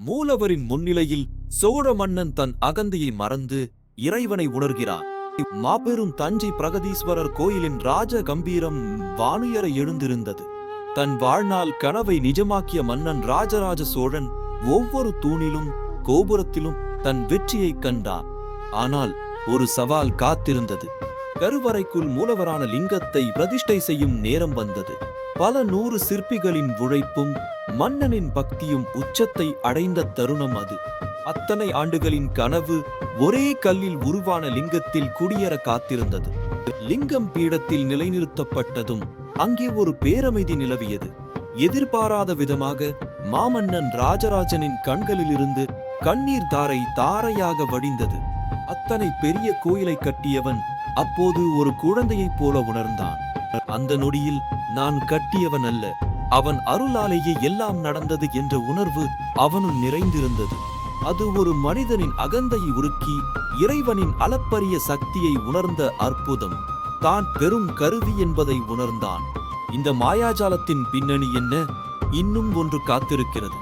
மூலவரின் முன்னிலையில் சோழ மன்னன் தன் அகந்தையை மறந்து இறைவனை உணர்கிறான். மாபெரும் தஞ்சை பிரகதீஸ்வரர் கோயிலின் ராஜ கம்பீரம் வானுயர எழுந்திருந்தது. தன் வாழ்நாள் கனவை நிஜமாக்கிய மன்னன் ராஜராஜ சோழன் ஒவ்வொரு தூணிலும் கோபுரத்திலும் தன் வெற்றியைக் கண்டான். ஆனால் ஒரு சவால் காத்திருந்தது. கருவறைக்குள் மூலவரான லிங்கத்தை பிரதிஷ்டை செய்யும் நேரம் வந்தது. பல 100 சிற்பிகளின் உழைப்பும் மன்னனின் பக்தியும் உச்சத்தை அடைந்த தருணம் அது. அத்தனை ஆண்டுகளின் கனவு ஒரே கல்லில் உருவான லிங்கத்தில் குடியேற காத்திருந்தது. லிங்கம் பீடத்தில் நிலைநிறுத்தப்பட்டதும் அங்கே ஒரு பேரமைதி நிலவியது. எதிர்பாராத விதமாக மாமன்னன் ராஜராஜனின் கண்களிலிருந்து கண்ணீர் தாரையாக வடிந்தது. அத்தனை பெரிய கோயிலை கட்டியவன் அப்போது ஒரு குழந்தையைப் போல உணர்ந்தான். அந்த நொடியில் நான் கட்டியவன் அல்ல, அவன் அருளாலேயே எல்லாம் நடந்தது என்ற உணர்வு அவனுள் நிறைந்திருந்தது. அது ஒரு மனிதனின் அகந்தையை உருக்கி இறைவனின் அளப்பரிய சக்தியை உணர்ந்த அற்புதம். தான் பெரும் கருவி என்பதை உணர்ந்தான். இந்த மாயாஜாலத்தின் பின்னணி என்ன? இன்னும் ஒன்று காத்திருக்கிறது.